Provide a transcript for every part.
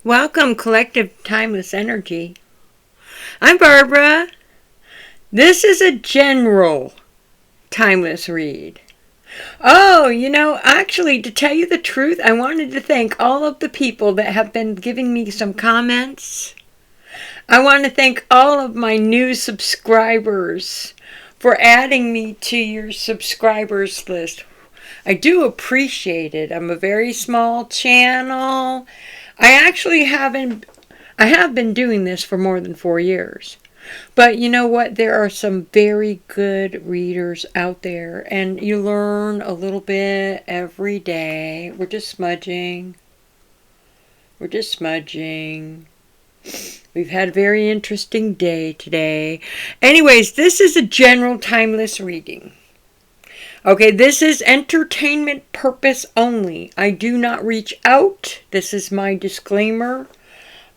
Welcome, Collective Timeless Energy. I'm Barbara. This is a general timeless read. Oh, actually, to tell you the truth, I wanted to thank all of the people that have been giving me some comments. I want to thank all of my new subscribers for adding me to your subscribers list. I do appreciate it. I'm a very small channel. I have been doing this for more than 4 years. But you know what? There are some very good readers out there, and you learn a little bit every day. We're just smudging. We've had a very interesting day today. Anyways, this is a general timeless reading. Okay, this is entertainment purpose only. I do not reach out. This is my disclaimer.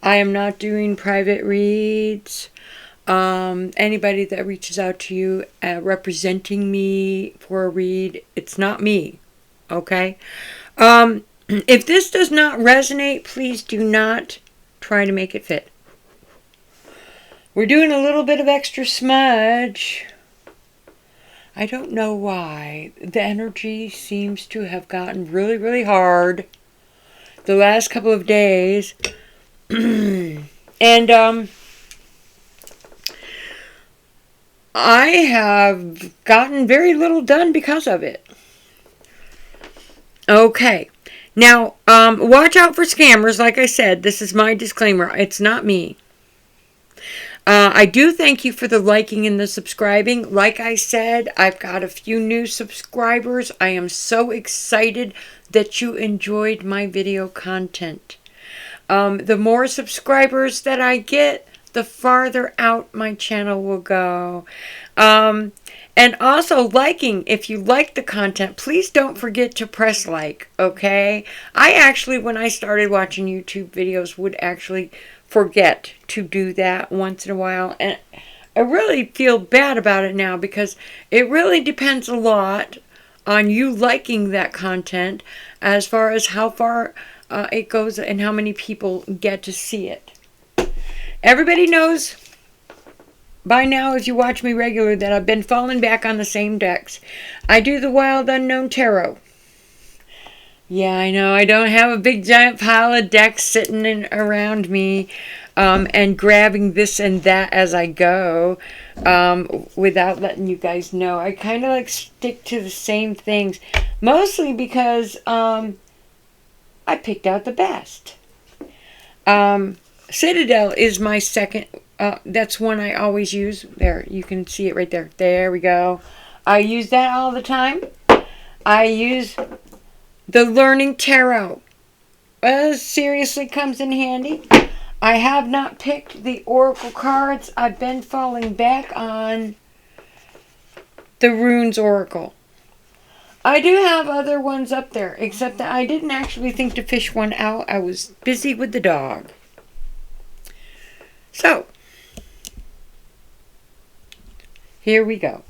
I am not doing private reads. Anybody that reaches out to you representing me for a read, it's not me. Okay? If this does not resonate, please do not try to make it fit. We're doing a little bit of extra smudge. I don't know why. The energy seems to have gotten really, really hard the last couple of days. And I have gotten very little done because of it. Okay. Now, watch out for scammers. Like I said, this is my disclaimer. It's not me. I do thank you for the liking and the subscribing. Like I said, I've got a few new subscribers. I am so excited that you enjoyed my video content. The more subscribers that I get, the farther out my channel will go. And also liking. If you like the content, please don't forget to press like, okay? I actually, when I started watching YouTube videos, would actually forget to do that once in a while, and I really feel bad about it now because it really depends a lot on you liking that content as far as how far it goes and how many people get to see it. Everybody knows by now, if you watch me regular, that I've been falling back on the same decks. I do the Wild Unknown Tarot. Yeah, I know. I don't have a big giant pile of decks sitting around me and grabbing this and that as I go without letting you guys know. I kind of like stick to the same things. Mostly because I picked out the best. Citadel is my second. That's one I always use. There, you can see it right there. There we go. I use that all the time. I use the Learning Tarot. Seriously comes in handy. I have not picked the Oracle cards. I've been falling back on the Runes Oracle. I do have other ones up there, except that I didn't actually think to fish one out. I was busy with the dog. So, here we go.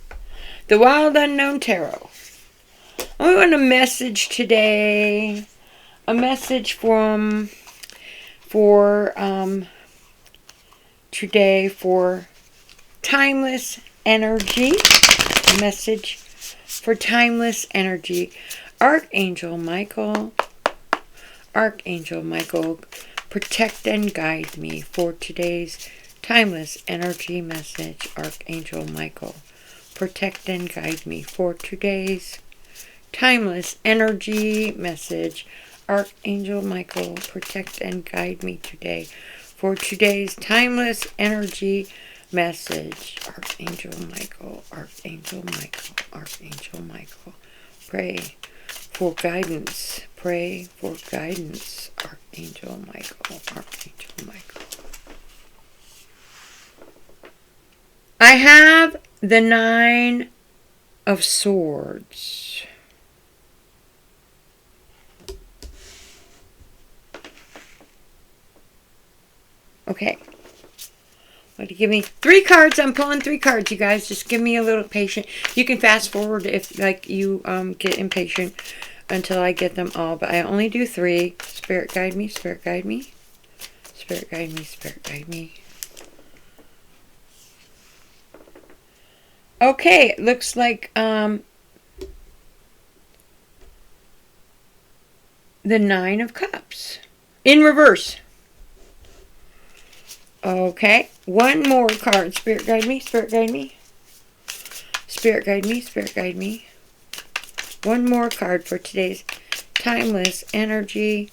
The Wild Unknown Tarot. I want a message today. A message for today for timeless energy. A message for timeless energy. Archangel Michael, protect and guide me for today's timeless energy message. Archangel Michael, protect and guide me for today's timeless energy message. Archangel Michael, protect and guide me today for today's timeless energy message. Archangel Michael, Archangel Michael, Archangel Michael. Pray for guidance. Pray for guidance. Archangel Michael, Archangel Michael. I have the 9 of Swords. Okay. Well, give me 3 cards. I'm pulling 3 cards, you guys. Just give me a little patience. You can fast forward if you get impatient until I get them all. But I only do 3. Spirit guide me. Spirit guide me. Spirit guide me, Spirit guide me. Okay, it looks like the Nine of Cups. In reverse. Okay, one more card. Spirit guide me, Spirit guide me. Spirit guide me, Spirit guide me. One more card for today's timeless energy.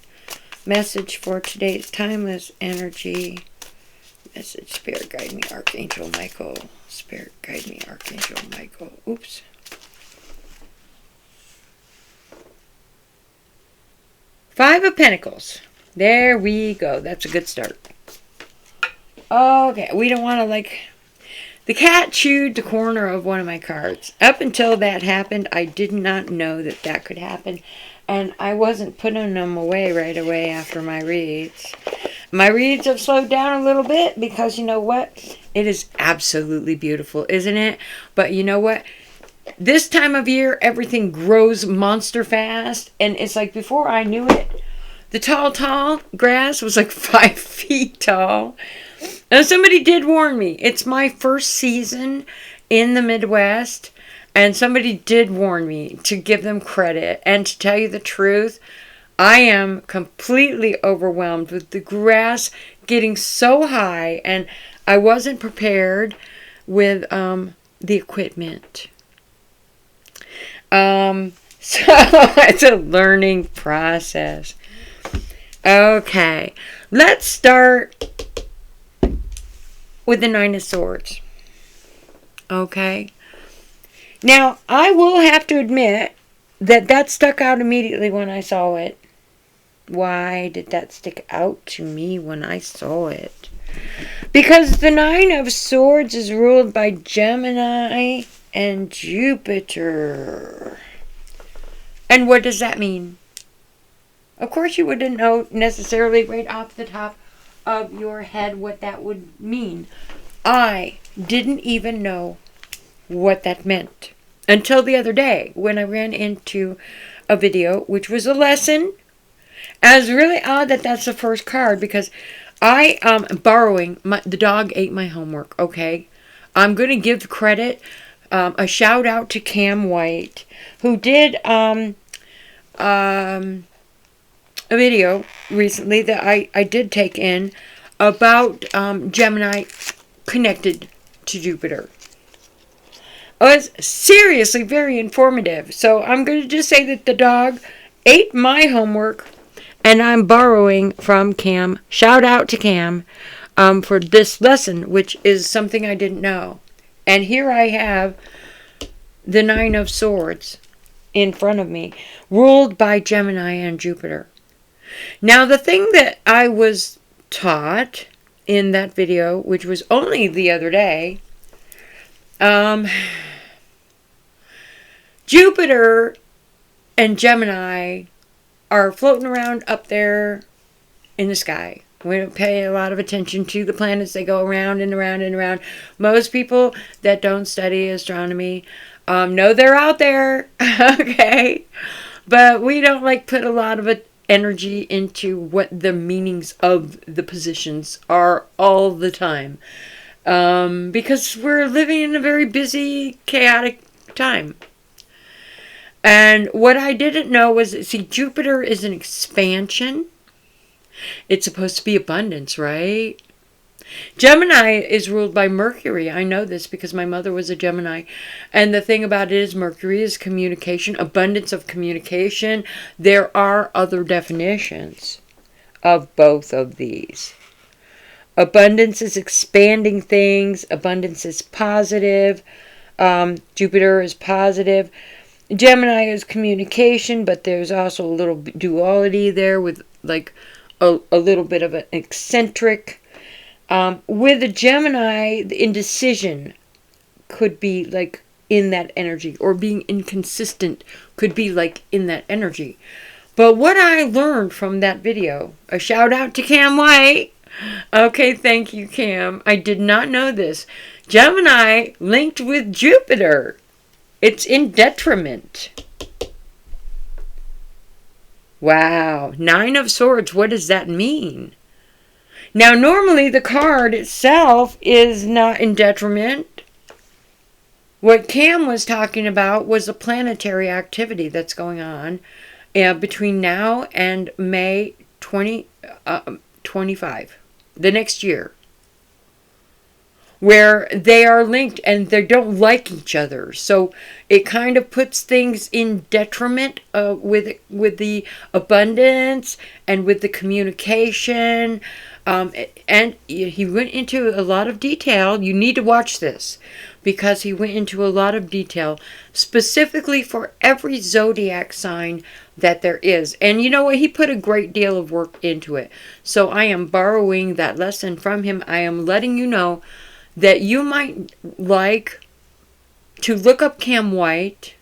Message for today's timeless energy. Message, Spirit guide me, Archangel Michael. Spirit guide me, Archangel Michael. Oops. Five of Pentacles. There we go. That's a good start. Okay, we don't want to like... The cat chewed the corner of one of my cards. Up until that happened, I did not know that that could happen. And I wasn't putting them away right away after my reads. My reads have slowed down a little bit because you know what? It is absolutely beautiful, isn't it? But you know what? This time of year, everything grows monster fast. And it's like before I knew it, the tall grass was like 5 feet tall. Now, somebody did warn me. It's my first season in the Midwest, and somebody did warn me to give them credit. And to tell you the truth, I am completely overwhelmed with the grass getting so high, and I wasn't prepared with the equipment. So it's a learning process. Okay, let's start with the Nine of Swords. Okay. Now, I will have to admit that that stuck out immediately when I saw it. Why did that stick out to me when I saw it? Because the Nine of Swords is ruled by Gemini and Jupiter. And what does that mean? Of course, you wouldn't know necessarily right off the top of your head what that would mean. I didn't even know what that meant until the other day when I ran into a video which was a lesson. And it's really odd that that's the first card because I am borrowing. The dog ate my homework, okay? I'm going to give credit, a shout out to Cam White, who did a video recently that I did take in about Gemini connected to Jupiter. It was seriously very informative. So I'm going to just say that the dog ate my homework and I'm borrowing from Cam. Shout out to Cam for this lesson, which is something I didn't know. And here I have the Nine of Swords in front of me, ruled by Gemini and Jupiter. Now, the thing that I was taught in that video, which was only the other day, Jupiter and Gemini are floating around up there in the sky. We don't pay a lot of attention to the planets. They go around and around and around. Most people that don't study astronomy know they're out there, okay? But we don't like put a lot of energy into what the meanings of the positions are all the time. Because we're living in a very busy, chaotic time. And what I didn't know was, see, Jupiter is an expansion. It's supposed to be abundance, right? Gemini is ruled by Mercury. I know this because my mother was a Gemini. And the thing about it is Mercury is communication, abundance of communication. There are other definitions of both of these. Abundance is expanding things. Abundance is positive. Jupiter is positive. Gemini is communication, but there's also a little duality there with like a little bit of an eccentric. With a Gemini, the indecision could be like in that energy, or being inconsistent could be like in that energy. But what I learned from that video, a shout out to Cam White. Okay, thank you, Cam. I did not know this. Gemini linked with Jupiter. It's in detriment. Wow. Nine of Swords, what does that mean? Now, normally the card itself is not in detriment. What Cam was talking about was a planetary activity that's going on between now and May 2025, the next year, where they are linked and they don't like each other. So it kind of puts things in detriment with the abundance and with the communication. And he went into a lot of detail. You need to watch this because he went into a lot of detail specifically for every zodiac sign that there is. And you know what? He put a great deal of work into it. So I am borrowing that lesson from him. I am letting you know that you might like to look up Cam White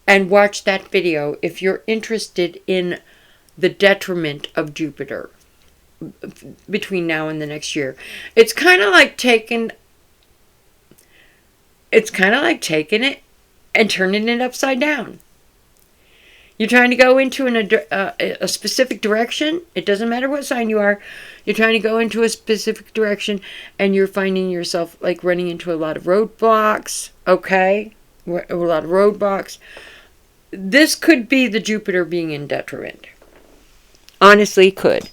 and watch that video if you're interested in the detriment of Jupiter between now and the next year. It's kind of like taking it and turning it upside down. You're trying to go into a specific direction. It doesn't matter what sign you are. You're trying to go into a specific direction, and you're finding yourself like running into a lot of roadblocks. Okay? A lot of roadblocks. This could be the Jupiter being in detriment. Honestly, could.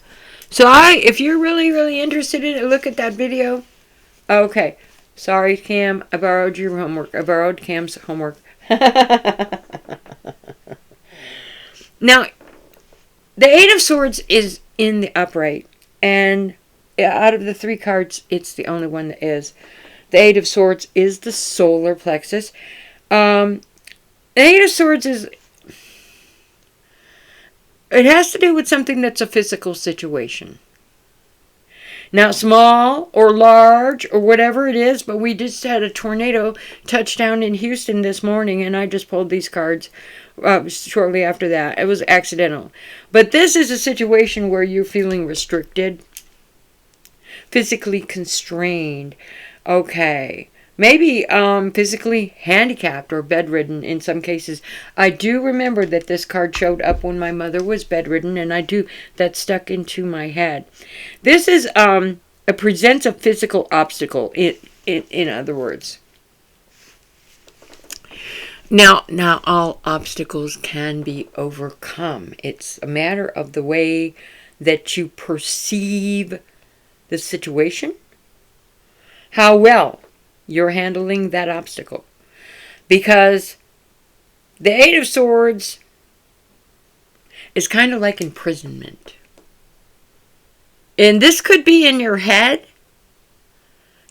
So if you're really, really interested in it, look at that video. Okay. Sorry, Cam. I borrowed your homework. I borrowed Cam's homework. Now, the Eight of Swords is in the upright. And out of the 3 cards, it's the only one that is. The Eight of Swords is the solar plexus. The Eight of Swords is... It has to do with something that's a physical situation. Now, small or large or whatever it is, but we just had a tornado touch down in Houston this morning, and I just pulled these cards shortly after that. It was accidental. But this is a situation where you're feeling restricted, physically constrained. Okay. Maybe physically handicapped or bedridden in some cases. I do remember that this card showed up when my mother was bedridden, and that stuck into my head. This is it presents a physical obstacle. In other words. Now all obstacles can be overcome. It's a matter of the way that you perceive the situation, how well you're handling that obstacle. Because the Eight of Swords is kind of like imprisonment. And this could be in your head.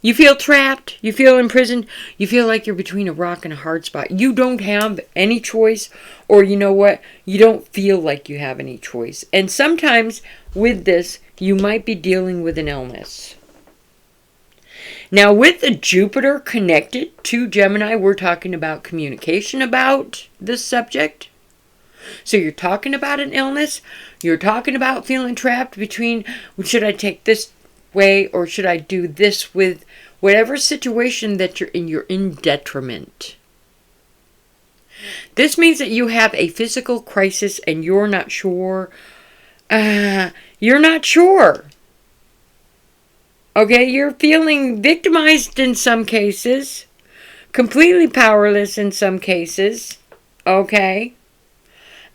You feel trapped. You feel imprisoned. You feel like you're between a rock and a hard spot. You don't have any choice. Or you know what? You don't feel like you have any choice. And sometimes with this, you might be dealing with an illness. Now, with the Jupiter connected to Gemini, we're talking about communication about this subject. So you're talking about an illness. You're talking about feeling trapped between, should I take this way or should I do this with whatever situation that you're in detriment. This means that you have a physical crisis and you're not sure. You're not sure. Okay, you're feeling victimized in some cases, completely powerless in some cases, okay?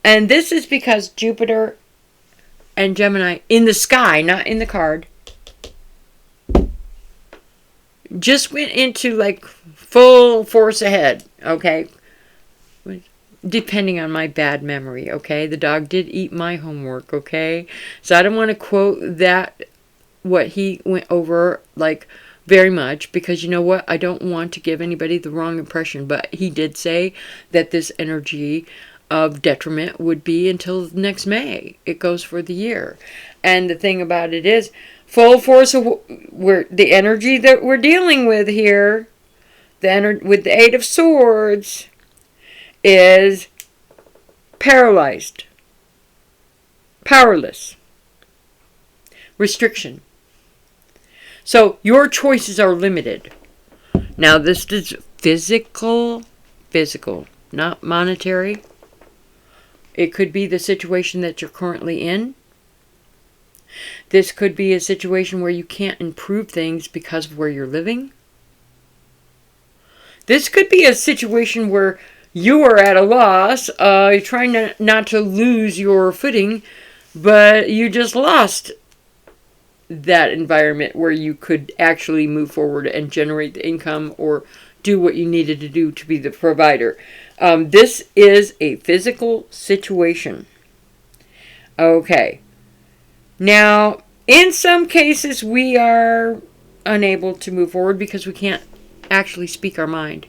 And this is because Jupiter and Gemini, in the sky, not in the card, just went into like full force ahead, okay? Depending on my bad memory, okay? The dog did eat my homework, okay? So I don't want to quote that, what he went over, like, very much, because you know what? I don't want to give anybody the wrong impression, but he did say that this energy of detriment would be until next May. It goes for the year. And the thing about it is, full force of the energy that we're dealing with here, with the Eight of Swords, is paralyzed, powerless, restriction. So your choices are limited. Now this is physical, not monetary. It could be the situation that you're currently in. This could be a situation where you can't improve things because of where you're living. This could be a situation where you are at a loss. You're trying not to lose your footing, but you just lost that environment where you could actually move forward and generate the income or do what you needed to do to be the provider. This is a physical situation. Okay. Now, in some cases, we are unable to move forward because we can't actually speak our mind.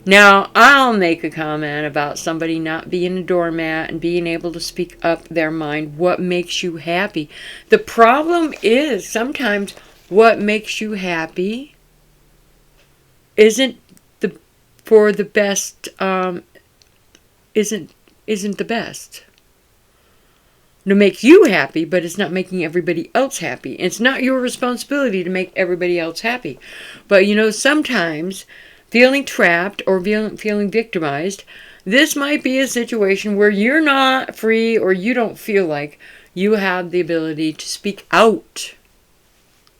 Now, I'll make a comment about somebody not being a doormat and being able to speak up their mind. What makes you happy? The problem is sometimes what makes you happy isn't the best. Isn't the best. To make you happy, but it's not making everybody else happy. It's not your responsibility to make everybody else happy. But sometimes feeling trapped or feeling victimized, this might be a situation where you're not free or you don't feel like you have the ability to speak out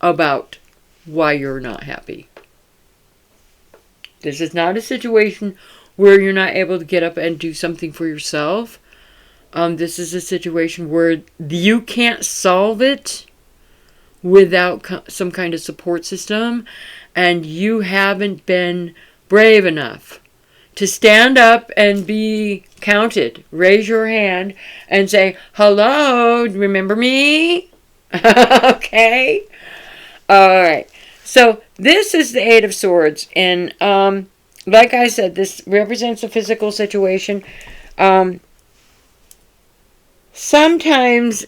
about why you're not happy. This is not a situation where you're not able to get up and do something for yourself. This is a situation where you can't solve it without some kind of support system, and you haven't been brave enough to stand up and be counted. Raise your hand and say, hello, remember me? Okay? Alright. So, this is the Eight of Swords, and like I said, this represents a physical situation. Sometimes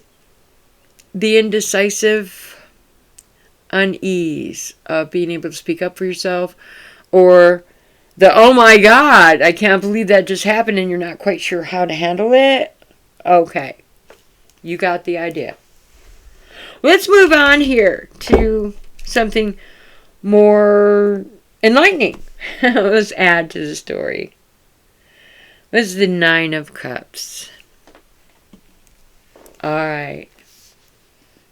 the indecisive unease of being able to speak up for yourself, or the, oh my God, I can't believe that just happened, and you're not quite sure how to handle it. Okay, you got the idea. Let's move on here to something more enlightening. Let's add to the story. This is the Nine of Cups. Alright.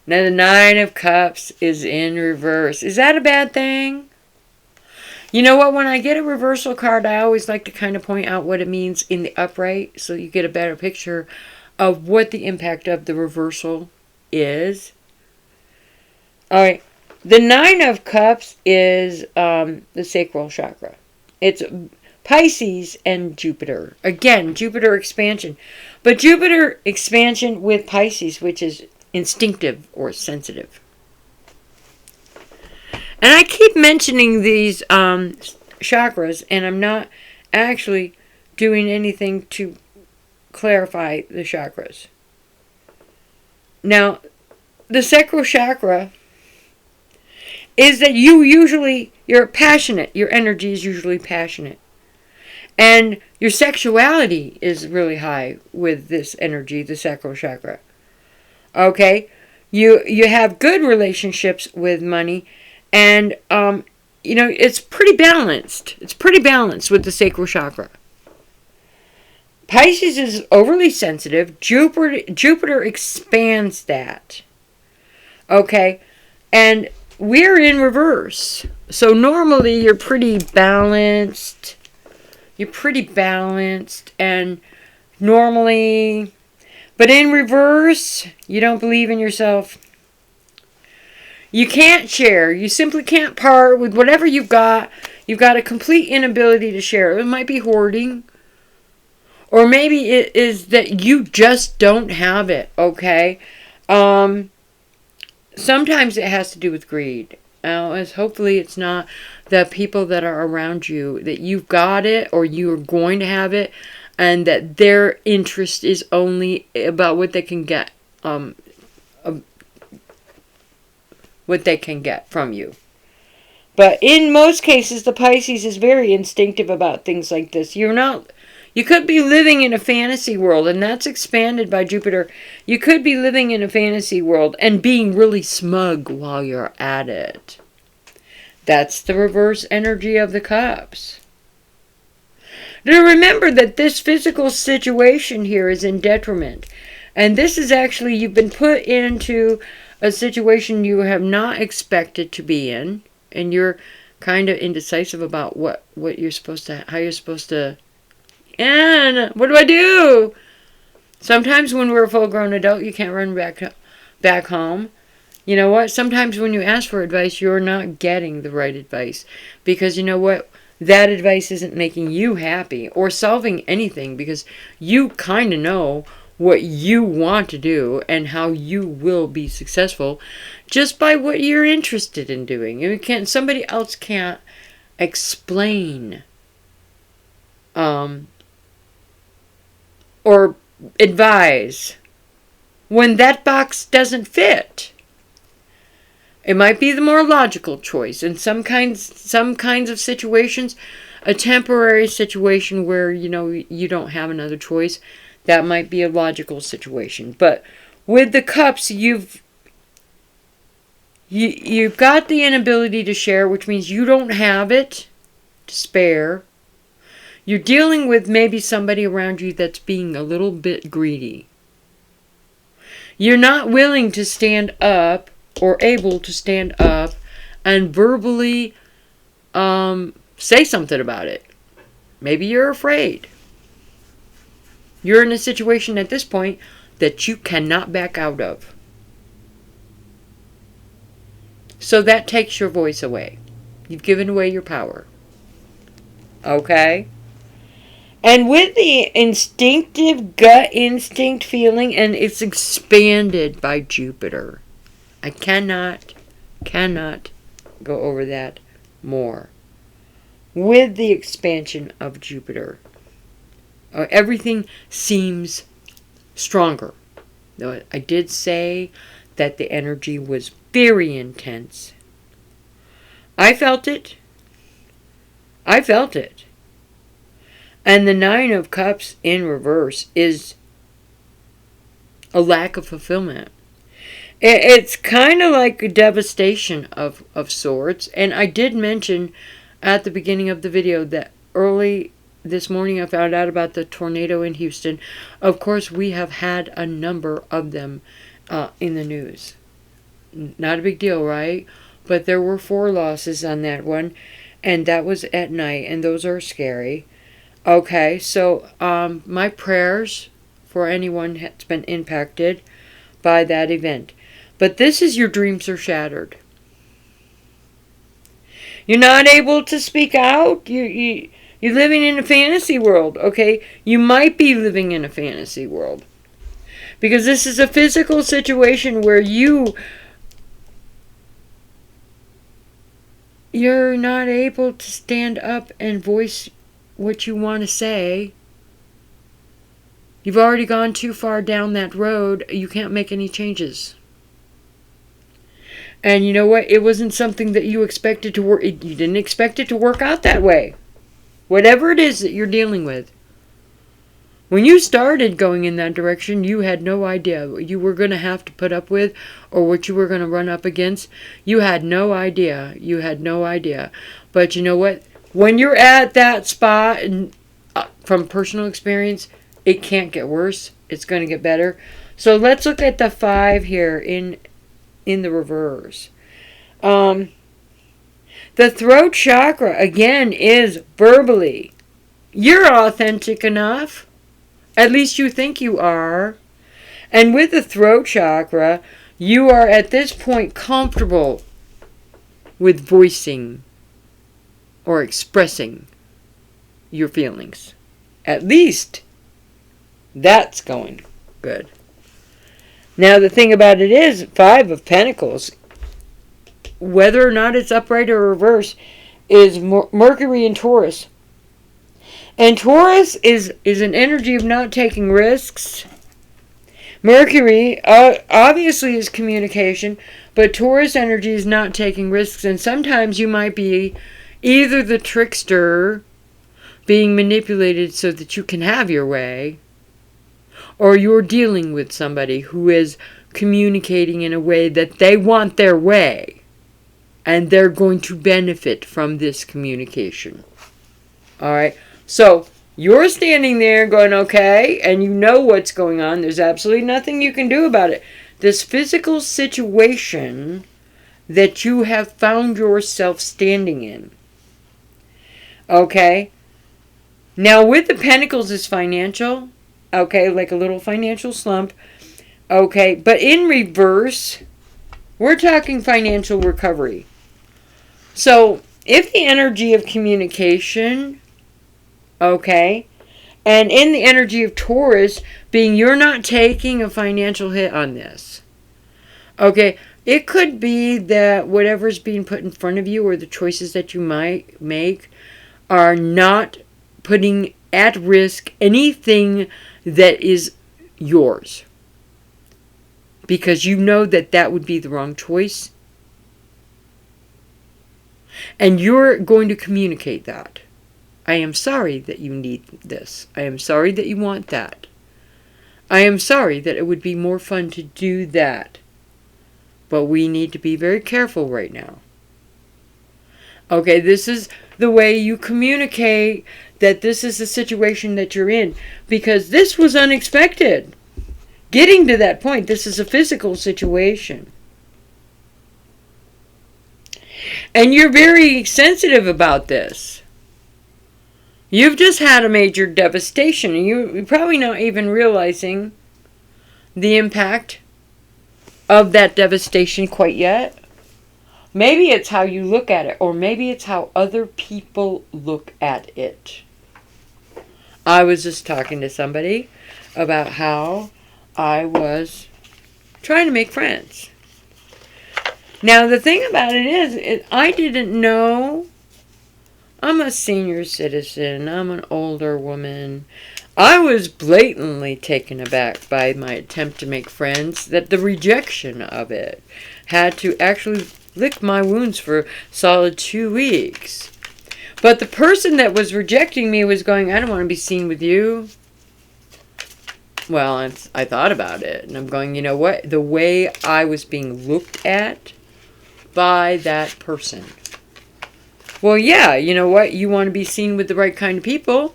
Now the Nine of Cups is in reverse. Is that a bad thing? You know what? When I get a reversal card, I always like to kind of point out what it means in the upright so you get a better picture of what the impact of the reversal is. Alright. The Nine of Cups is the sacral chakra. It's Pisces and Jupiter. Again, Jupiter expansion. But Jupiter expansion with Pisces, which is instinctive or sensitive. And I keep mentioning these chakras, and I'm not actually doing anything to clarify the chakras. Now, the sacral chakra is that you're passionate. Your energy is usually passionate. And your sexuality is really high with this energy, the sacral chakra. Okay? You have good relationships with money, and it's pretty balanced. It's pretty balanced with the sacral chakra. Pisces is overly sensitive. Jupiter expands that. Okay? And we're in reverse. So normally you're pretty balanced. You're pretty balanced, and normally, but in reverse, you don't believe in yourself. You can't share. You simply can't part with whatever you've got. You've got a complete inability to share. It might be hoarding, or maybe it is that you just don't have it, okay? Sometimes it has to do with greed. As hopefully it's not the people that are around you, that you've got it or you're going to have it, and that their interest is only about what they can get, what they can get from you. But in most cases, the Pisces is very instinctive about things like this. You could be living in a fantasy world, and that's expanded by Jupiter. You could be living in a fantasy world and being really smug while you're at it. That's the reverse energy of the cups. Now remember that this physical situation here is in detriment. And this is actually, you've been put into a situation you have not expected to be in, and you're kind of indecisive about what you're supposed to, how you're supposed to, and what do I do? Sometimes when we're a full-grown adult, you can't run back home. You know what? Sometimes when you ask for advice, you're not getting the right advice. Because you know what? That advice isn't making you happy or solving anything, because you kind of know what you want to do and how you will be successful just by what you're interested in doing. And somebody else can't explain or advise when that box doesn't fit. It might be the more logical choice. In some kinds of situations, a temporary situation where, you know, you don't have another choice, that might be a logical situation. But with the cups, you've got the inability to share, which means you don't have it to spare. You're dealing with maybe somebody around you that's being a little bit greedy. You're not willing to stand up or able to stand up and verbally say something about it. Maybe you're afraid. You're in a situation at this point that you cannot back out of. So that takes your voice away. You've given away your power. Okay? And with the instinctive gut instinct feeling, and it's expanded by Jupiter. I cannot go over that more. With the expansion of Jupiter, everything seems stronger. Though I did say that the energy was very intense. I felt it. And the Nine of Cups in reverse is a lack of fulfillment. It's kind of like a devastation of sorts. And I did mention at the beginning of the video that early this morning I found out about the tornado in Houston. Of course, we have had a number of them in the news. Not a big deal, right? But there were 4 losses on that one. And that was at night. And those are scary. Okay, so my prayers for anyone that's been impacted by that event. But this is, your dreams are shattered. You're not able to speak out. You're living in a fantasy world, okay? You might be living in a fantasy world. Because this is a physical situation where you're not able to stand up and voice what you want to say. You've already gone too far down that road. You can't make any changes. And you know what? It wasn't something that you expected to work. You didn't expect it to work out that way. Whatever it is that you're dealing with. When you started going in that direction, you had no idea what you were going to have to put up with or what you were going to run up against. You had no idea. But you know what? When you're at that spot, and from personal experience, it can't get worse. It's going to get better. So let's look at the 5 here in the reverse. The throat chakra, again, is verbally. You're authentic enough. At least you think you are. And with the throat chakra, you are at this point comfortable with voicing or expressing your feelings. At least that's going good. Now the thing about it is, 5 of Pentacles, whether or not it's upright or reverse, is Mercury in Taurus. And Taurus is an energy of not taking risks. Mercury obviously is communication, but Taurus energy is not taking risks. And sometimes you might be either the trickster being manipulated so that you can have your way, or you're dealing with somebody who is communicating in a way that they want their way, and they're going to benefit from this communication. All right. So You're standing there going, okay, and you know what's going on. There's absolutely nothing you can do about it. This physical situation that you have found yourself standing in. Okay? Now, with the Pentacles is financial. Okay, like a little financial slump. Okay, but in reverse, we're talking financial recovery. So, if the energy of communication, okay, and in the energy of Taurus being you're not taking a financial hit on this. Okay, it could be that whatever's being put in front of you or the choices that you might make are not putting at risk anything that is yours. Because you know that that would be the wrong choice. And you're going to communicate that. I am sorry that you need this. I am sorry that you want that. I am sorry that it would be more fun to do that. But we need to be very careful right now. Okay, this is the way you communicate that this is the situation that you're in. Because this was unexpected. Getting to that point, this is a physical situation. And you're very sensitive about this. You've just had a major devastation, and you're probably not even realizing the impact of that devastation quite yet. Maybe it's how you look at it, or maybe it's how other people look at it. I was just talking to somebody about how I was trying to make friends. Now, the thing about it is I didn't know. I'm a senior citizen. I'm an older woman. I was blatantly taken aback by my attempt to make friends, that the rejection of it had to actually lick my wounds for a solid 2 weeks. But the person that was rejecting me was going, I don't want to be seen with you. Well, I thought about it, and I'm going, you know what? The way I was being looked at by that person. Well, yeah, you know what? You want to be seen with the right kind of people.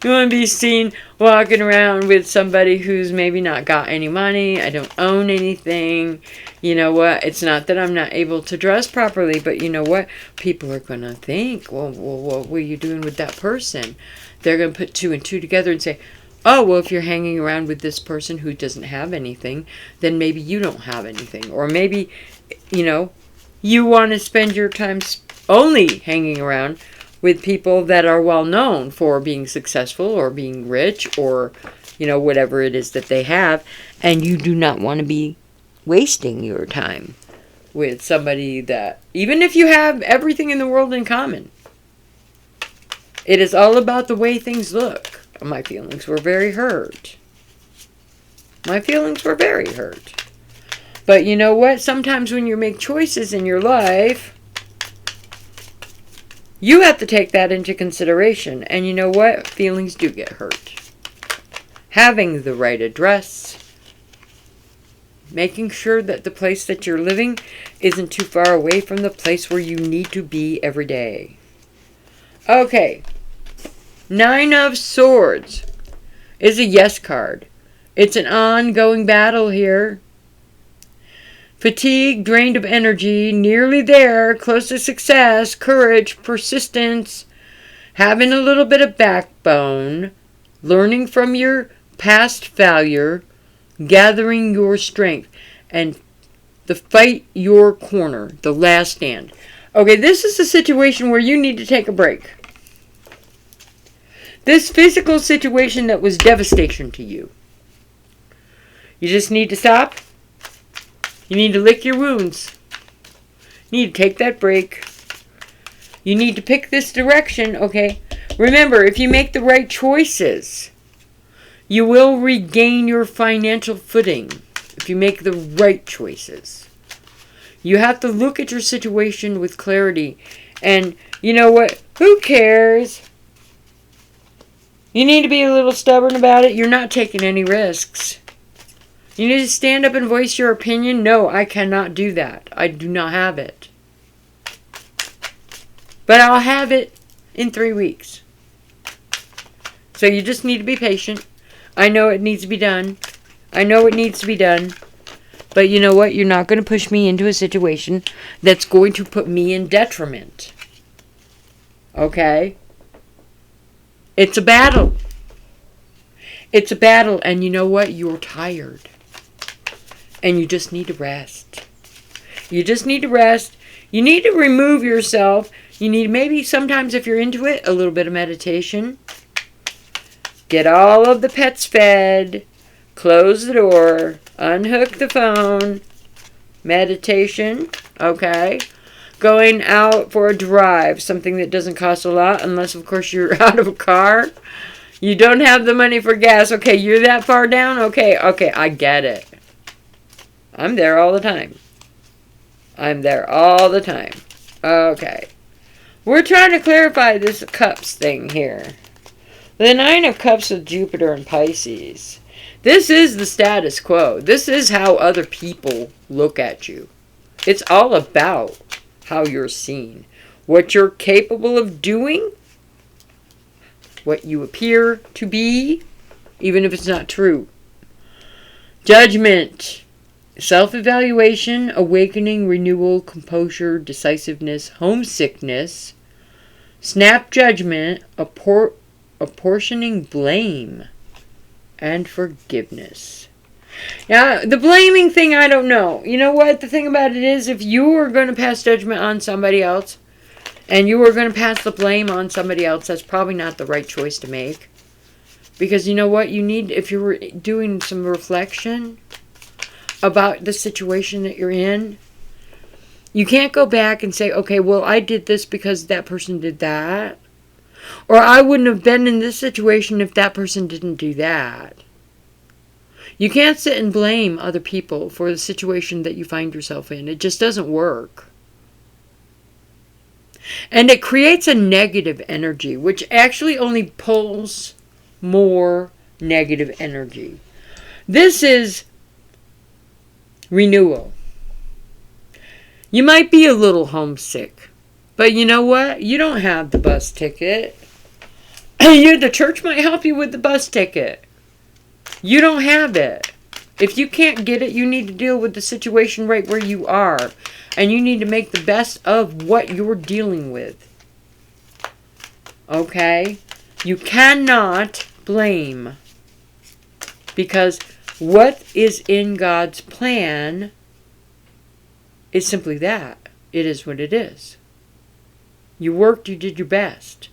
You want to be seen walking around with somebody who's maybe not got any money. I don't own anything. You know what? It's not that I'm not able to dress properly, but you know what? People are going to think, well, what were you doing with that person? They're going to put 2 and 2 together and say, oh, well, if you're hanging around with this person who doesn't have anything, then maybe you don't have anything. Or maybe, you know, you want to spend your time only hanging around with people that are well known for being successful or being rich or, you know, whatever it is that they have. And you do not want to be wasting your time with somebody that, even if you have everything in the world in common, it is all about the way things look. My feelings were very hurt. My feelings were very hurt. But you know what? Sometimes when you make choices in your life, you have to take that into consideration. And you know what? Feelings do get hurt. Having the right address, making sure that the place that you're living isn't too far away from the place where you need to be every day. Okay. 9 of Swords is a yes card. It's an ongoing battle here. Fatigue, drained of energy, nearly there, close to success, courage, persistence, having a little bit of backbone, learning from your past failure, gathering your strength, and the fight your corner, the last stand. Okay, this is a situation where you need to take a break. This physical situation that was devastation to you. You just need to stop. You need to lick your wounds. You need to take that break. You need to pick this direction, okay? Remember, if you make the right choices, you will regain your financial footing. If you make the right choices. You have to look at your situation with clarity. And you know what? Who cares? You need to be a little stubborn about it. You're not taking any risks. You need to stand up and voice your opinion. No, I cannot do that. I do not have it. But I'll have it in 3 weeks. So you just need to be patient. I know it needs to be done. I know it needs to be done. But you know what? You're not going to push me into a situation that's going to put me in detriment. Okay? It's a battle. It's a battle. And you know what? You're tired. And you just need to rest. You just need to rest. You need to remove yourself. You need maybe sometimes, if you're into it, a little bit of meditation. Get all of the pets fed. Close the door. Unhook the phone. Meditation. Okay. Going out for a drive. Something that doesn't cost a lot. Unless, of course, you're out of a car. You don't have the money for gas. Okay, you're that far down? Okay, I get it. I'm there all the time. I'm there all the time. Okay. We're trying to clarify this cups thing here. The Nine of Cups with Jupiter and Pisces. This is the status quo. This is how other people look at you. It's all about how you're seen. What you're capable of doing. What you appear to be. Even if it's not true. Judgment. Self-evaluation, awakening, renewal, composure, decisiveness, homesickness, snap judgment, apportioning blame, and forgiveness. Now, the blaming thing, I don't know. You know what? The thing about it is, if you are going to pass judgment on somebody else, and you are going to pass the blame on somebody else, that's probably not the right choice to make. Because you know what? You need, if you're doing some reflection about the situation that you're in, you can't go back and say, okay, well, I did this because that person did that. Or I wouldn't have been in this situation if that person didn't do that. You can't sit and blame other people for the situation that you find yourself in. It just doesn't work. And it creates a negative energy, which actually only pulls more negative energy. This is renewal. You might be a little homesick, but you know what? You don't have the bus ticket. The church might help you with the bus ticket. You don't have it. If you can't get it, you need to deal with the situation right where you are. And you need to make the best of what you're dealing with. Okay? You cannot blame. Because what is in God's plan is simply that. It is what it is. You worked, you did your best.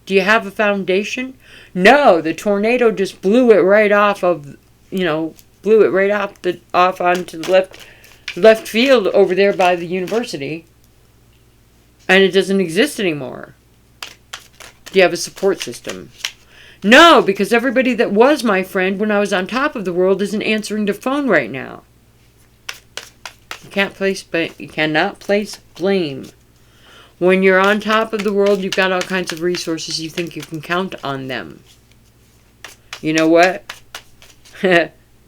Do you have a foundation? No, the tornado just blew it right off of, blew it right off onto the left field over there by the university. And it doesn't exist anymore. Do you have a support system? No, because everybody that was my friend when I was on top of the world isn't answering their phone right now. You cannot place blame. When you're on top of the world, you've got all kinds of resources. You think you can count on them. You know what?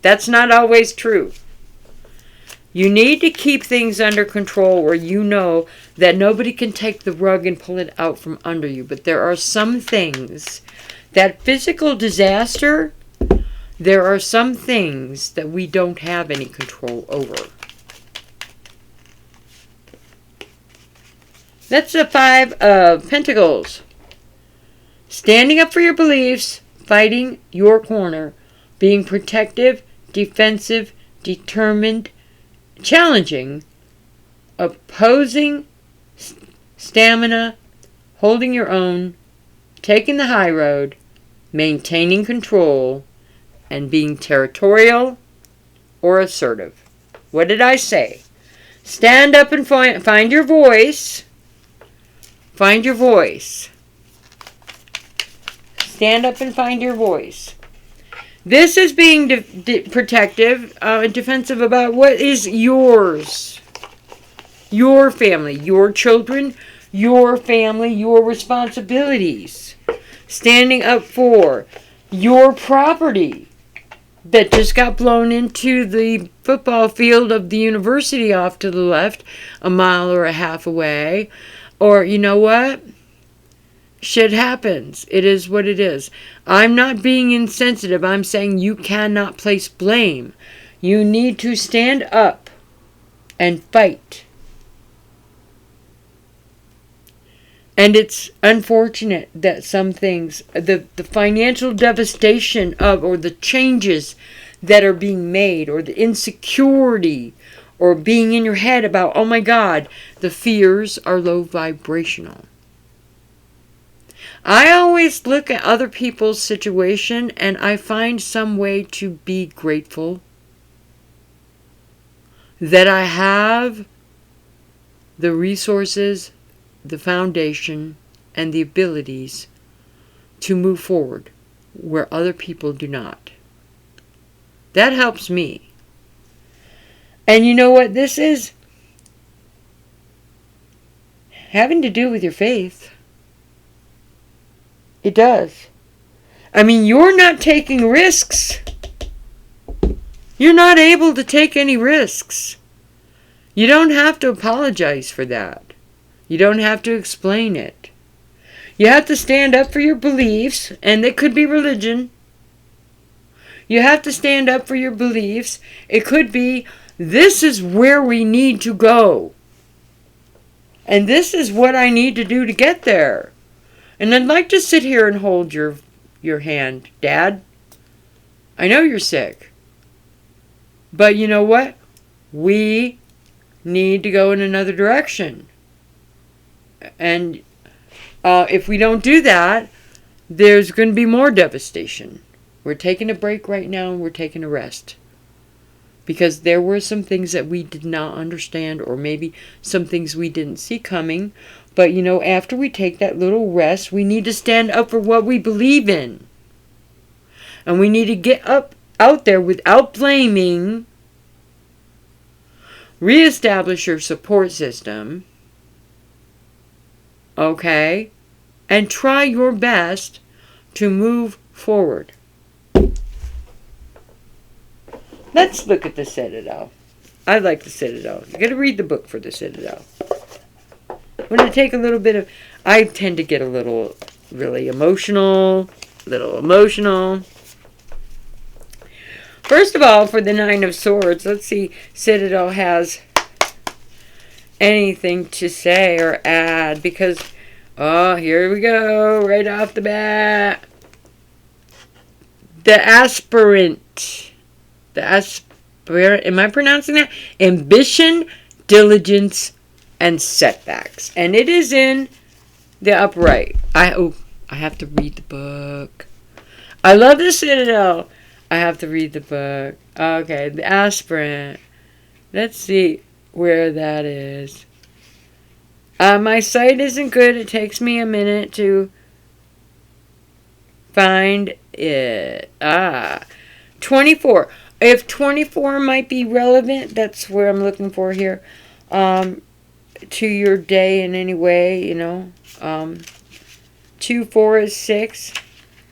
That's not always true. You need to keep things under control where you know that nobody can take the rug and pull it out from under you. But there are some things, that physical disaster, there are some things that we don't have any control over. That's the Five of Pentacles. Standing up for your beliefs, fighting your corner, being protective, defensive, determined, challenging, opposing, stamina, holding your own, taking the high road, maintaining control, and being territorial or assertive. What did I say? Stand up and find your voice. Find your voice. Stand up and find your voice. This is being protective and defensive about what is yours. Your family, your children, your family, your responsibilities. Standing up for your property that just got blown into the football field of the university off to the left, a mile or a half away. Or, you know what? Shit happens. It is what it is. I'm not being insensitive. I'm saying you cannot place blame. You need to stand up and fight. And it's unfortunate that some things, the financial devastation of, or the changes that are being made, or the insecurity, or being in your head about, oh my God, the fears are low vibrational. I always look at other people's situation and I find some way to be grateful that I have the resources, the foundation, and the abilities to move forward where other people do not. That helps me. And you know what this is? Having to do with your faith. It does. I mean, you're not taking risks. You're not able to take any risks. You don't have to apologize for that. You don't have to explain it. You have to stand up for your beliefs, and it could be religion. You have to stand up for your beliefs. It could be, this is where we need to go. And this is what I need to do to get there. And I'd like to sit here and hold your hand. Dad, I know you're sick. But you know what? We need to go in another direction. And if we don't do that, there's going to be more devastation. We're taking a break right now and we're taking a rest. Because there were some things that we did not understand, or maybe some things we didn't see coming. But, you know, after we take that little rest, we need to stand up for what we believe in. And we need to get up out there without blaming. Reestablish your support system. Okay? And try your best to move forward. Let's look at the Citadel. I like the Citadel. You got to read the book for the Citadel. I'm going to take a little bit of... I tend to get a little really emotional. First of all, for the Nine of Swords, let's see Citadel has anything to say or add. Because, oh, here we go. Right off the bat. The aspirant. Am I pronouncing that? Ambition, diligence, and setbacks. And it is in the upright. I have to read the book. I love the Citadel. I have to read the book. Okay, the aspirant. Let's see where that is. My site isn't good. It takes me a minute to find it. 24. If 24 might be relevant, that's where I'm looking for here. To your day in any way, you know. 2, 4 is 6.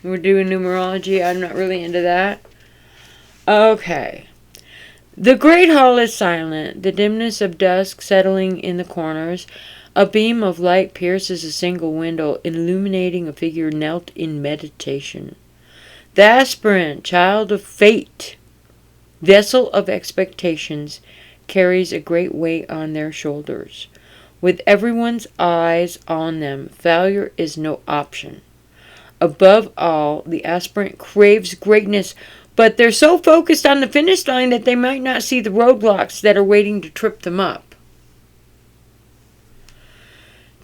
We're doing numerology. I'm not really into that. Okay. The great hall is silent. The dimness of dusk settling in the corners. A beam of light pierces a single window, illuminating a figure knelt in meditation. The aspirant, child of fate, vessel of expectations, carries a great weight on their shoulders. With everyone's eyes on them, failure is no option. Above all, the aspirant craves greatness, but they're so focused on the finish line that they might not see the roadblocks that are waiting to trip them up.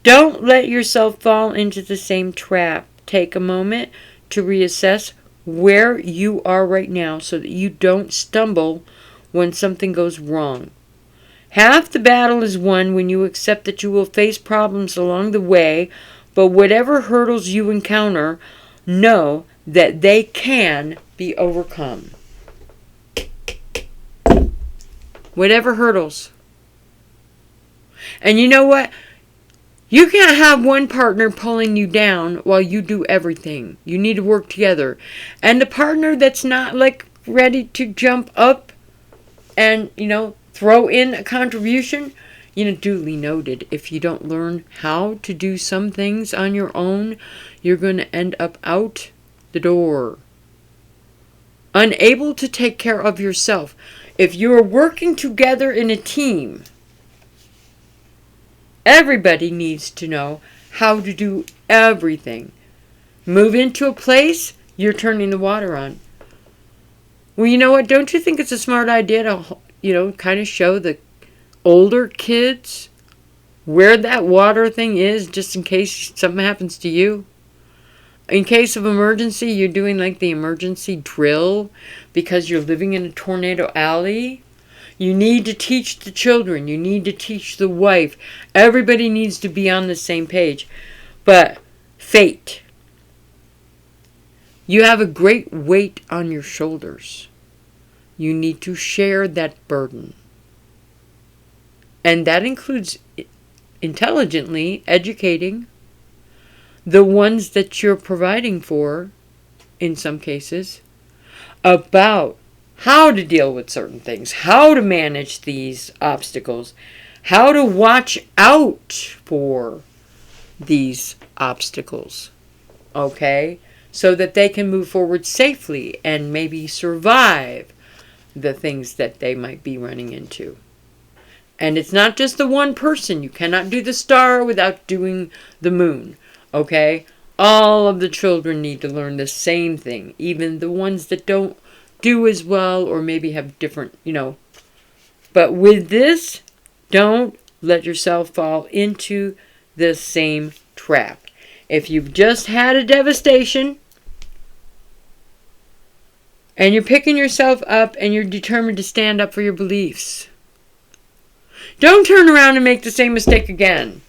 Don't let yourself fall into the same trap. Take a moment to reassess where you are right now so that you don't stumble when something goes wrong. Half the battle is won when you accept that you will face problems along the way, but whatever hurdles you encounter, know that they can be overcome. Whatever hurdles. And you know what? You can't have one partner pulling you down while you do everything. You need to work together. And the partner that's not like ready to jump up and, you know, throw in a contribution, Duly noted. If you don't learn how to do some things on your own, you're going to end up out the door, unable to take care of yourself. If you're working together in a team, everybody needs to know how to do everything. Move into a place, you're turning the water on. Well, you know what? Don't you think it's a smart idea to, kind of show the older kids where that water thing is, just in case something happens to you? In case of emergency, you're doing like the emergency drill because you're living in a tornado alley. You need to teach the children. You need to teach the wife. Everybody needs to be on the same page. But fate. You have a great weight on your shoulders. You need to share that burden. And that includes intelligently educating the ones that you're providing for, in some cases, about how to deal with certain things, how to manage these obstacles, how to watch out for these obstacles, okay? So that they can move forward safely and maybe survive the things that they might be running into. And it's not just the one person. You cannot do the star without doing the moon. Okay? All of the children need to learn the same thing. Even the ones that don't do as well or maybe have different, But with this, don't let yourself fall into the same trap. If you've just had a devastation and you're picking yourself up and you're determined to stand up for your beliefs, don't turn around and make the same mistake again.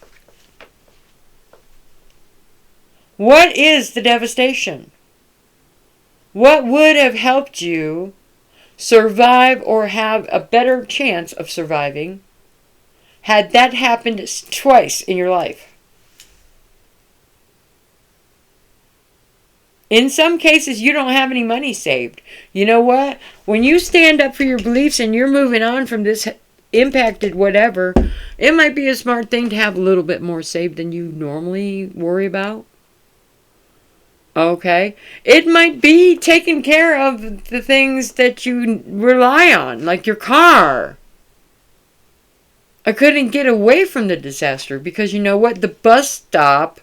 What is the devastation? What would have helped you survive or have a better chance of surviving had that happened twice in your life? In some cases, you don't have any money saved. You know what? When you stand up for your beliefs and you're moving on from this impacted whatever, it might be a smart thing to have a little bit more saved than you normally worry about. Okay? It might be taking care of the things that you rely on, like your car. I couldn't get away from the disaster because you know what? The bus stop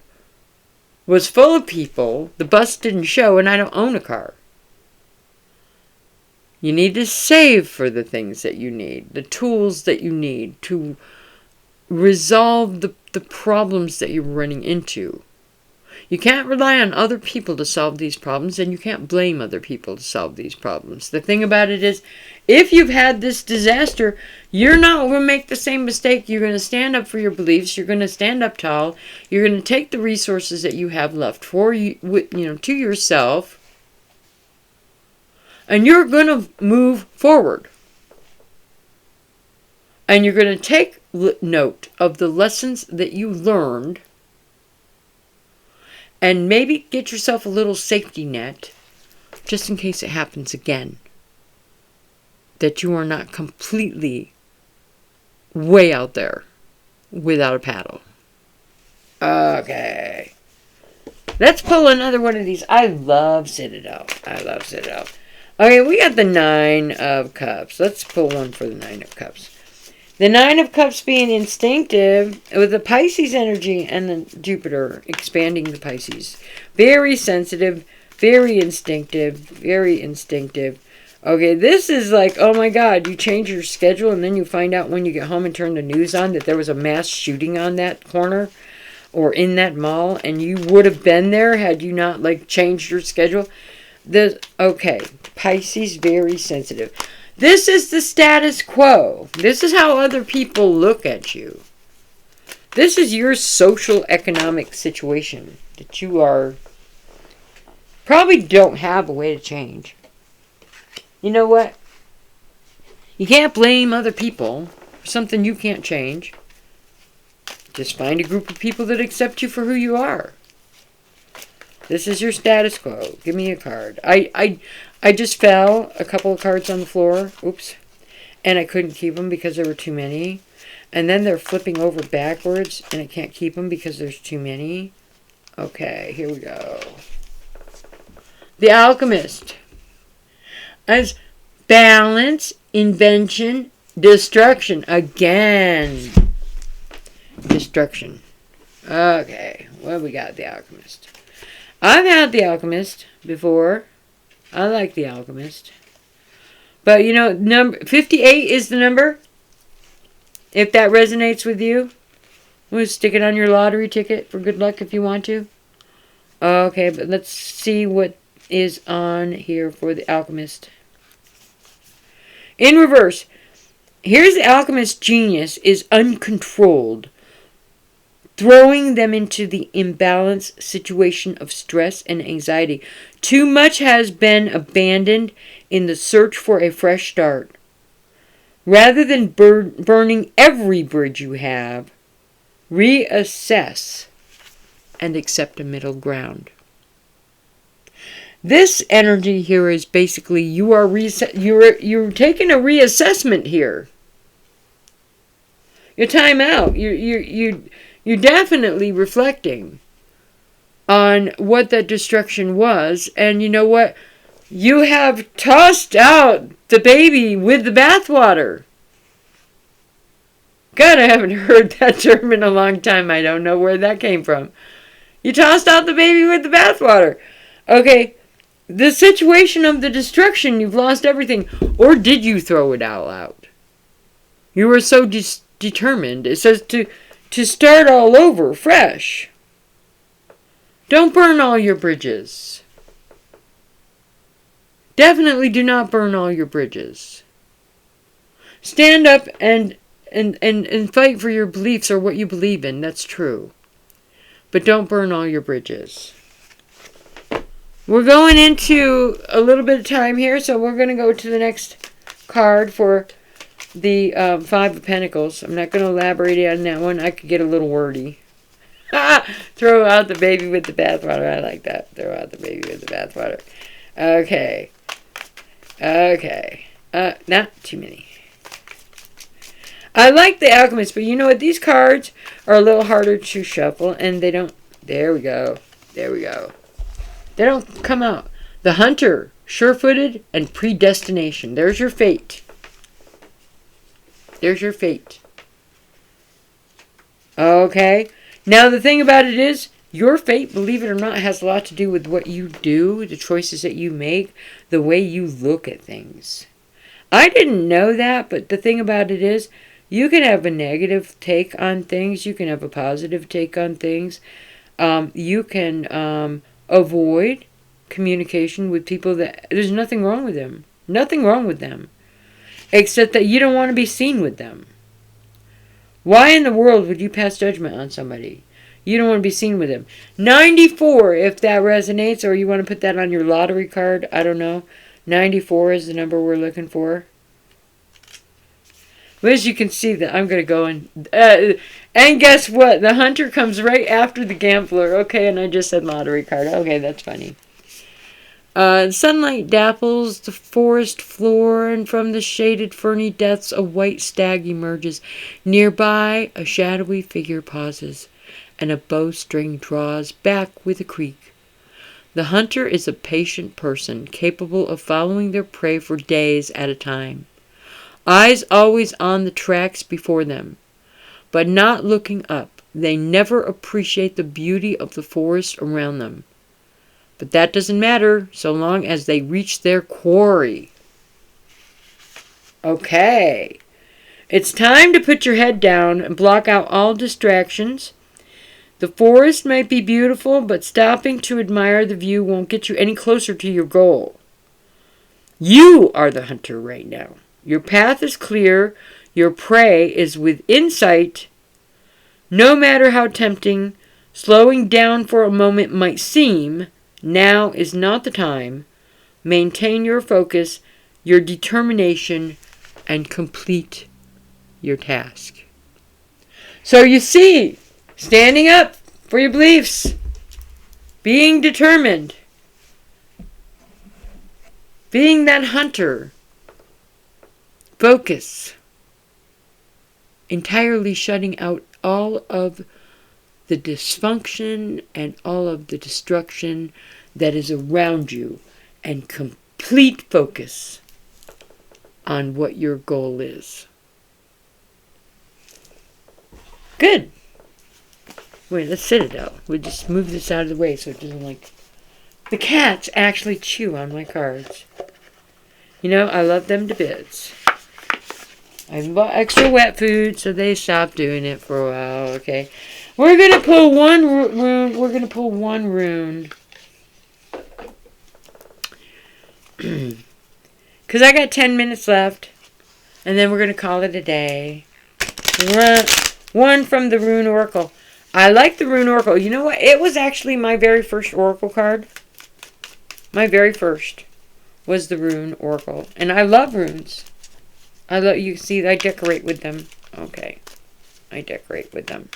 was full of people. The bus didn't show and I don't own a car. You need to save for the things that you need, the tools that you need to resolve the problems that you're running into. You can't rely on other people to solve these problems, and you can't blame other people to solve these problems. The thing about it is, if you've had this disaster, you're not going to make the same mistake. You're going to stand up for your beliefs. You're going to stand up tall. You're going to take the resources that you have left for you, to yourself, and you're going to move forward. And you're going to take note of the lessons that you learned and maybe get yourself a little safety net just in case it happens again. That you are not completely way out there without a paddle. Okay. Let's pull another one of these. I love Citadel. Okay, we got the 9 of Cups. Let's pull one for the 9 of Cups. The 9 of Cups being instinctive with the Pisces energy and the Jupiter expanding the Pisces. Very sensitive, very instinctive. Okay, this is like, oh my God, you change your schedule and then you find out when you get home and turn the news on that there was a mass shooting on that corner or in that mall and you would have been there had you not changed your schedule. Okay, Pisces, very sensitive. This is the status quo. This is how other people look at you. This is your social economic situation that you are probably don't have a way to change. You know what? You can't blame other people for something you can't change. Just find a group of people that accept you for who you are. This is your status quo. Give me a card. I just fell a couple of cards on the floor. Oops. And I couldn't keep them because there were too many. And then they're flipping over backwards, and it can't keep them because there's too many. Okay, here we go. The Alchemist. As balance, invention, destruction. Again. Destruction. Okay, what do we got? The Alchemist. I've had the Alchemist before. I like the Alchemist. But you know, number 58 is the number. If that resonates with you, we'll stick it on your lottery ticket for good luck if you want to. Okay, but let's see what is on here for the Alchemist. In reverse, here's the Alchemist's genius is uncontrolled, throwing them into the imbalanced situation of stress and anxiety. Too much has been abandoned in the search for a fresh start. Rather than burning every bridge you have, reassess and accept a middle ground. This energy here is basically you're taking a reassessment here. Your time out. You're definitely reflecting on what that destruction was, and you know what? You have tossed out the baby with the bathwater. God, I haven't heard that term in a long time. I don't know where that came from. You tossed out the baby with the bathwater. Okay, the situation of the destruction, you've lost everything. Or did you throw it all out? You were so determined. It says to start all over, fresh. Don't burn all your bridges. Definitely do not burn all your bridges. Stand up and fight for your beliefs or what you believe in. That's true. But don't burn all your bridges. We're going into a little bit of time here, so we're going to go to the next card for the Five of Pentacles. I'm not going to elaborate on that one. I could get a little wordy. Throw out the baby with the bathwater. I like that. Throw out the baby with the bathwater. Okay. Okay. Not too many. I like the Alchemist, but you know what? These cards are a little harder to shuffle, and they don't... There we go. There we go. They don't come out. The Hunter, sure-footed, and predestination. There's your fate. There's your fate. Okay. Now, the thing about it is, your fate, believe it or not, has a lot to do with what you do, the choices that you make, the way you look at things. I didn't know that, but the thing about it is, you can have a negative take on things. You can have a positive take on things. You can avoid communication with people that there's nothing wrong with them. Nothing wrong with them. Except that you don't want to be seen with them. Why in the world would you pass judgment on somebody? You don't want to be seen with them. 94, if that resonates, or you want to put that on your lottery card. I don't know. 94 is the number we're looking for. But as you can see, that I'm going to go and guess what? The Hunter comes right after the Gambler. Okay, and I just said lottery card. Okay, that's funny. Sunlight dapples the forest floor, and from the shaded ferny depths a white stag emerges. Nearby, a shadowy figure pauses, and a bowstring draws back with a creak. The Hunter is a patient person, capable of following their prey for days at a time. Eyes always on the tracks before them, but not looking up. They never appreciate the beauty of the forest around them. But that doesn't matter so long as they reach their quarry. Okay. It's time to put your head down and block out all distractions. The forest might be beautiful, but stopping to admire the view won't get you any closer to your goal. You are the Hunter right now. Your path is clear. Your prey is within sight. No matter how tempting, slowing down for a moment might seem, now is not the time. Maintain your focus, your determination, and complete your task. So you see, standing up for your beliefs, being determined, being that Hunter. Focus. entirely shutting out all of the dysfunction and all of the destruction that is around you, and complete focus on what your goal is. Good. Wait, let's sit it out. We'll just move this out of the way so it doesn't like... The cats actually chew on my cards. You know, I love them to bits. I bought extra wet food, so they stopped doing it for a while, okay? We're going to pull one rune. We're going to pull one rune. Because I got 10 minutes left. And then we're going to call it a day. One from the Rune Oracle. I like the Rune Oracle. You know what? It was actually my very first Oracle card. My very first was the Rune Oracle. And I love runes. You see, I decorate with them. Okay. I decorate with them.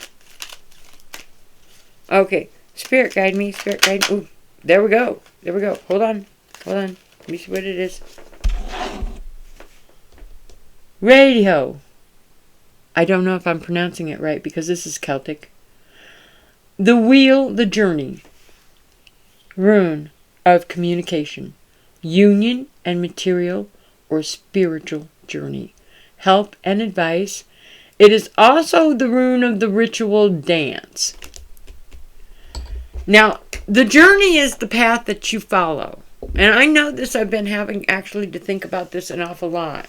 Okay. Spirit guide me. Spirit guide. Ooh. There we go. There we go. Hold on. Hold on. Let me see what it is. Radio. I don't know if I'm pronouncing it right because this is Celtic. The wheel, the journey. Rune of communication. Union and material or spiritual journey. Help and advice. It is also the rune of the ritual dance. Now, the journey is the path that you follow. And I know this, I've been having actually to think about this an awful lot.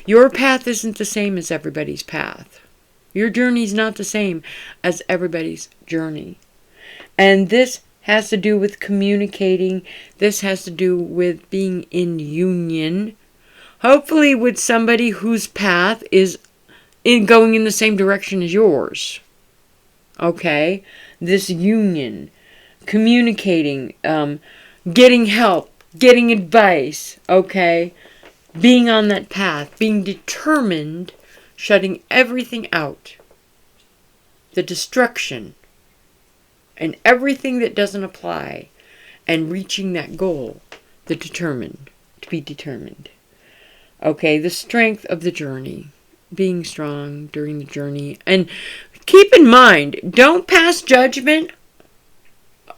Your path isn't the same as everybody's path. Your journey is not the same as everybody's journey. And this has to do with communicating. This has to do with being in union. Hopefully with somebody whose path is going in the same direction as yours. Okay? This union. Communicating. Getting help. Getting advice. Okay? Being on that path. Being determined. Shutting everything out. The destruction. And everything that doesn't apply. And reaching that goal. The determined. To be determined. Okay, the strength of the journey. Being strong during the journey. And keep in mind, don't pass judgment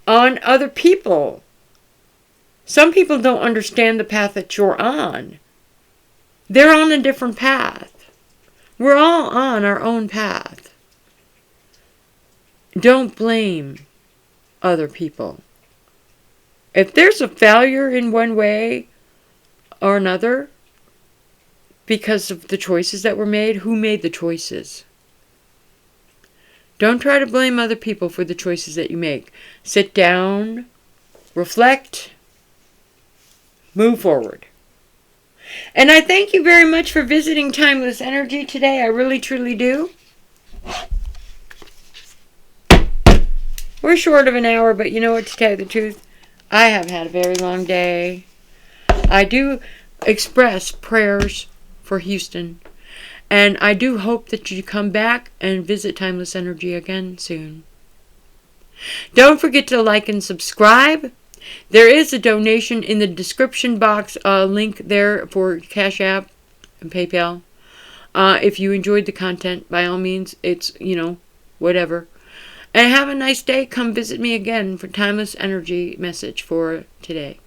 on other people. Some people don't understand the path that you're on. They're on a different path. We're all on our own path. Don't blame other people. If there's a failure in one way or another, because of the choices that were made, who made the choices? Don't try to blame other people for the choices that you make. Sit down, reflect, move forward. And I thank you very much for visiting Timeless Energy today. I really, truly do. We're short of an hour, but you know what, to tell you the truth, I have had a very long day. I do express prayers for Houston. And I do hope that you come back and visit Timeless Energy again soon. Don't forget to like and subscribe. There is a donation in the description box, link there for Cash App and PayPal. If you enjoyed the content, by all means, it's, whatever. And have a nice day. Come visit me again for Timeless Energy message for today.